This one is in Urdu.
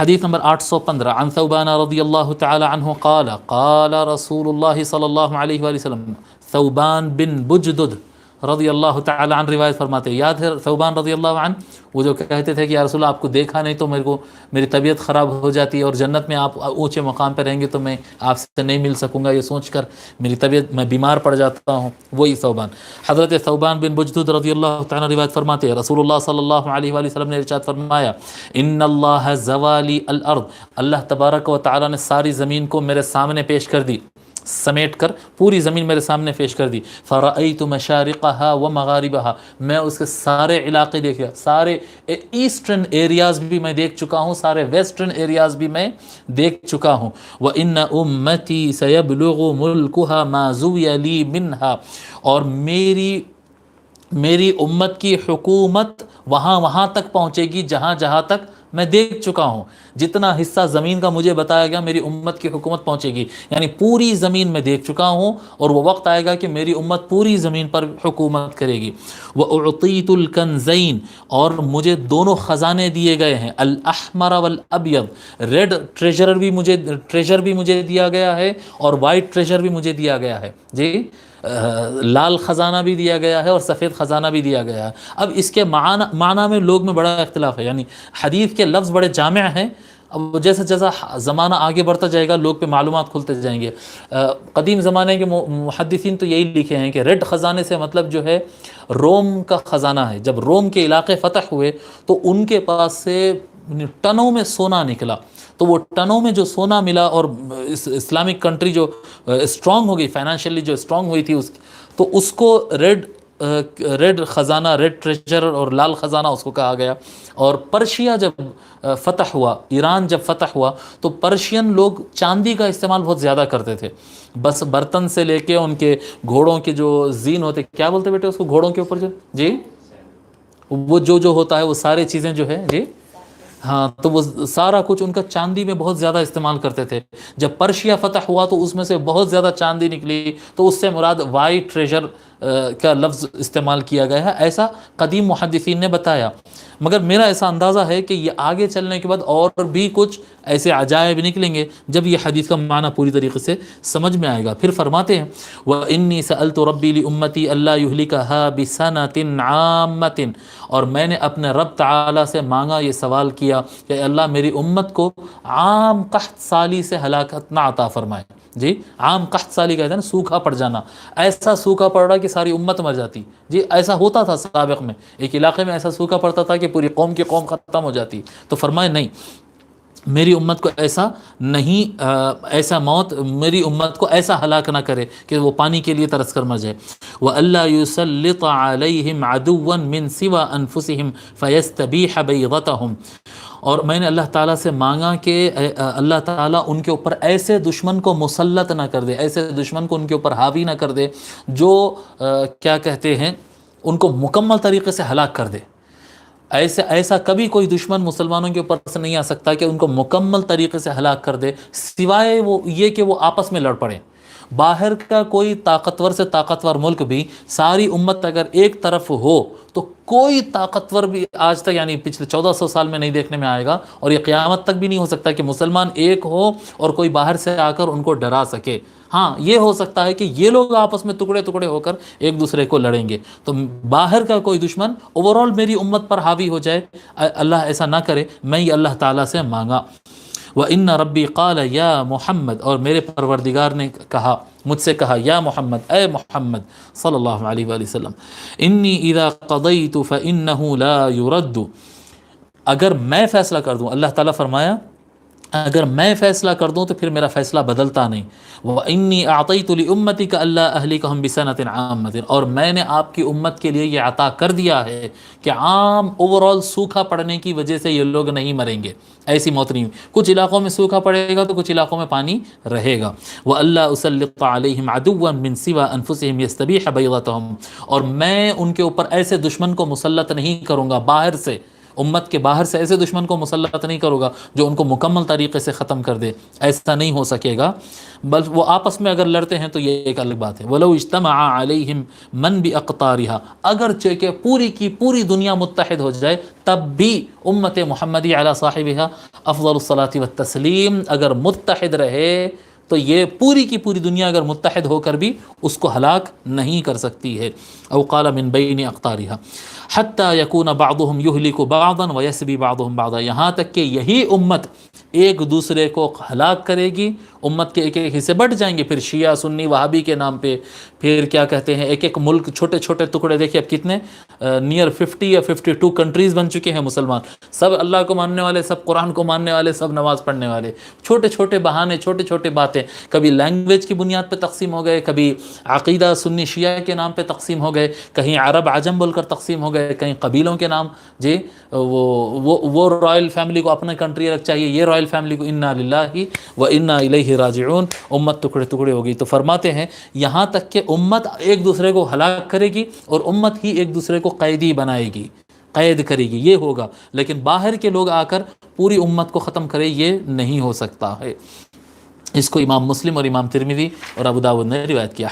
حدیث نمبر 815 عن ثوبان رضی اللہ تعالی عنہ قال قال رسول اللہ صلی اللہ علیہ وآلہ وسلم، ثوبان بن بجدد رضی اللہ تعالی عنہ روایت فرماتے ہیں، یاد ہے ثوبان رضی اللہ عنہ وہ جو کہتے تھے کہ یا رسول اللہ آپ کو دیکھا نہیں تو میری طبیعت خراب ہو جاتی ہے، اور جنت میں آپ اونچے مقام پہ رہیں گے تو میں آپ سے نہیں مل سکوں گا، یہ سوچ کر میری طبیعت میں بیمار پڑ جاتا ہوں، وہی ثوبان۔ حضرت ثوبان بن بجدد رضی اللہ تعالی عنہ روایت فرماتے ہیں رسول اللہ صلی اللہ علیہ وآلہ وسلم نے ارشاد فرمایا، ان اللہ زوالی الارض، اللہ تبارک و تعالی نے ساری زمین کو میرے سامنے پیش کر دی، سمیٹ کر پوری زمین میرے سامنے پیش کر دی، فرأیت مشارقها ومغاربها، میں اس کے سارے علاقے دیکھے، سارے ایسٹرن ایریاز بھی میں دیکھ چکا ہوں، سارے ویسٹرن ایریاز بھی میں دیکھ چکا ہوں، وَإِنَّ أُمَّتِي سَيَبْلُغُ مُلْكُهَا مَا زُوِيَ لِي مِنْهَا، اور میری امت کی حکومت وہاں تک پہنچے گی جہاں تک میں دیکھ چکا ہوں، جتنا حصہ زمین کا مجھے بتایا گیا میری امت کی حکومت پہنچے گی، یعنی پوری زمین میں دیکھ چکا ہوں، اور وہ وقت آئے گا کہ میری امت پوری زمین پر حکومت کرے گی۔ وَأُعْطِيتُ الْكَنْزَيْنِ، اور مجھے دونوں خزانے دیے گئے ہیں، الاحمر والابیض، ریڈ ٹریجر بھی مجھے دیا گیا ہے، اور وائٹ ٹریجر بھی مجھے دیا گیا ہے، جی لال خزانہ بھی دیا گیا ہے اور سفید خزانہ بھی دیا گیا ہے۔ اب اس کے معنی میں لوگ میں بڑا اختلاف ہے، یعنی حدیث کے لفظ بڑے جامع ہیں، اب جیسا زمانہ آگے بڑھتا جائے گا لوگ پہ معلومات کھلتے جائیں گے۔ قدیم زمانے کے محدثین تو یہی لکھے ہیں کہ ریڈ خزانے سے مطلب جو ہے روم کا خزانہ ہے، جب روم کے علاقے فتح ہوئے تو ان کے پاس سے ٹنوں میں سونا نکلا، تو وہ ٹنوں میں جو سونا ملا، اور اسلامک کنٹری جو اسٹرانگ ہو گئی فائنینشلی، جو اسٹرانگ ہوئی تھی تو اس کو ریڈ خزانہ، ریڈ ٹریجر اور لال خزانہ اس کو کہا گیا۔ اور پرشیا جب فتح ہوا، ایران جب فتح ہوا تو پرشین لوگ چاندی کا استعمال بہت زیادہ کرتے تھے، بس برتن سے لے کے ان کے گھوڑوں کے جو زین ہوتے، کیا بولتے بیٹے اس کو، گھوڑوں کے اوپر جو جی وہ جو ہوتا ہے وہ سارے چیزیں جو ہے جی ہاں، تو وہ سارا کچھ ان کا چاندی میں بہت زیادہ استعمال کرتے تھے۔ جب پرشیا فتح ہوا تو اس میں سے بہت زیادہ چاندی نکلی، تو اس سے مراد وائٹ ٹریجر کا لفظ استعمال کیا گیا ہے، ایسا قدیم محدثین نے بتایا۔ مگر میرا ایسا اندازہ ہے کہ یہ آگے چلنے کے بعد اور بھی کچھ ایسے عجائب نکلیں گے جب یہ حدیث کا معنی پوری طریقے سے سمجھ میں آئے گا۔ پھر فرماتے ہیں وَإِنِّي سَأَلْتُ رَبِّي لِأُمَّتِي أَلَّا يُهْلِكَهَا بِسَنَةٍ عَامَّةٍ، اور میں نے اپنے رب تعالیٰ سے مانگا، یہ سوال کیا کہ اللہ میری امت کو عام قحط سالی سے ہلاکت نہ عطا فرمائے۔ جی عام قحط سالی کہتے ہیں نا، سوکھا پڑ جانا، ایسا سوکھا پڑ رہا کہ ساری امت مر جاتی، جی ایسا ہوتا تھا سابق میں، ایک علاقے میں ایسا سوکھا پڑتا تھا کہ پوری قوم کی قوم ختم ہو جاتی، تو فرمائے نہیں، میری امت کو ایسا موت میری امت کو ایسا ہلاک نہ کرے کہ وہ پانی کے لیے ترس کر مر جائے۔ وَأَلَّا يُسَلِّطَ عَلَيْهِمْ عَدُوًّا مِّن سِوَى أَنفُسِهِمْ فَيَسْتَبِيحَ بَيْضَتَهُمْ، اور میں نے اللہ تعالیٰ سے مانگا کہ اللہ تعالیٰ ان کے اوپر ایسے دشمن کو مسلط نہ کر دے، ایسے دشمن کو ان کے اوپر حاوی نہ کر دے جو کیا کہتے ہیں ان کو مکمل طریقے سے ہلاک کر دے۔ ایسا کبھی کوئی دشمن مسلمانوں کے اوپر سے نہیں آ سکتا کہ ان کو مکمل طریقے سے ہلاک کر دے، سوائے وہ یہ کہ وہ آپس میں لڑ پڑیں۔ باہر کا کوئی طاقتور سے طاقتور ملک بھی ساری امت اگر ایک طرف ہو تو کوئی طاقتور بھی آج تک، یعنی پچھلے 1400 سال میں نہیں دیکھنے میں آئے گا، اور یہ قیامت تک بھی نہیں ہو سکتا کہ مسلمان ایک ہو اور کوئی باہر سے آ کر ان کو ڈرا سکے۔ ہاں یہ ہو سکتا ہے کہ یہ لوگ آپس میں ٹکڑے ٹکڑے ہو کر ایک دوسرے کو لڑیں گے، تو باہر کا کوئی دشمن اوورال میری امت پر حاوی ہو جائے، اللہ ایسا نہ کرے، میں یہ اللہ تعالیٰ سے مانگا۔ وَإِنَّ رَبِّي قَالَ يَا مُحَمَّد، اور میرے پروردگار نے کہا، مجھ سے کہا، یا محمد، اے محمد صلی اللہ علیہ وآلہ وسلم، انی اذا قضیت فإنہ لا يرد، اگر میں فیصلہ کر دوں، اللہ تعالیٰ فرمایا اگر میں فیصلہ کر دوں تو پھر میرا فیصلہ بدلتا نہیں۔ وَإِنِّي أَعْطَيْتُ لِأُمَّتِكَ أَلَّا أَهْلِكَهُمْ بِسَنَةٍ عَامَّةٍ، اور میں نے آپ کی امت کے لیے یہ عطا کر دیا ہے کہ عام اوورال سوکھا پڑنے کی وجہ سے یہ لوگ نہیں مریں گے، ایسی موت نہیں، کچھ علاقوں میں سوکھا پڑے گا تو کچھ علاقوں میں پانی رہے گا۔ وَأَلَّا أُسَلِّطَ عَلَيْهِمْ عَدُوًّا مِّن سِوَى أَنفُسِهِمْ يَسْتَبِيحَ بَيْضَتَهُمْ، اور میں ان کے اوپر ایسے دشمن کو مسلط نہیں کروں گا باہر سے، امت کے باہر سے ایسے دشمن کو مسلط نہیں کروں گا جو ان کو مکمل طریقے سے ختم کر دے، ایسا نہیں ہو سکے گا، بل وہ آپس میں اگر لڑتے ہیں تو یہ ایک الگ بات ہے۔ وَلَوْ اجْتَمَعَ عَلَيْهِمْ مَنْ بِأَقْطَارِهَا، اگرچہ کہ پوری کی پوری دنیا متحد ہو جائے تب بھی امت محمدی علی صاحبها افضل الصلاۃ والتسلیم اگر متحد رہے تو یہ پوری کی پوری دنیا اگر متحد ہو کر بھی اس کو ہلاک نہیں کر سکتی ہے۔ او قال من بین اقطارها حتی یکون بعضهم یہلک بعضا ویسبی بعضهم بعضا، یہاں تک کہ یہی امت ایک دوسرے کو ہلاک کرے گی، امت کے ایک ایک حصے بٹ جائیں گے، پھر شیعہ سنی وہابی کے نام پہ، پھر کیا کہتے ہیں ایک ایک ملک چھوٹے چھوٹے ٹکڑے، دیکھیں اب کتنے نیئر 50 یا 52 کنٹریز بن چکے ہیں مسلمان، سب اللہ کو ماننے والے، سب قرآن کو ماننے والے، سب نماز پڑھنے والے، چھوٹے چھوٹے بہانے، چھوٹے چھوٹے باتیں، کبھی لینگویج کی بنیاد پہ تقسیم ہو گئے، کبھی عقیدہ سنی شیعہ کے نام پہ تقسیم ہو گئے، کہیں عرب عجم بول کر تقسیم ہو گئے، کہیں قبیلوں کے نام، جی وہ رائل فیملی کو اپنا کنٹری الگ چاہیے، یہ رائل فیملی کو، انا للہ و انا الیہ راجعون، امت ٹکڑے ٹکڑے ہوگی۔ تو فرماتے ہیں یہاں تک کہ امت ایک دوسرے کو ہلاک کرے گی اور امت ہی ایک دوسرے کو قیدی بنائے گی، قید کرے گی، یہ ہوگا، لیکن باہر کے لوگ آ کر پوری امت کو ختم کرے یہ نہیں ہو سکتا ہے۔ اس کو امام مسلم اور امام ترمذی اور ابو داؤد نے روایت کیا۔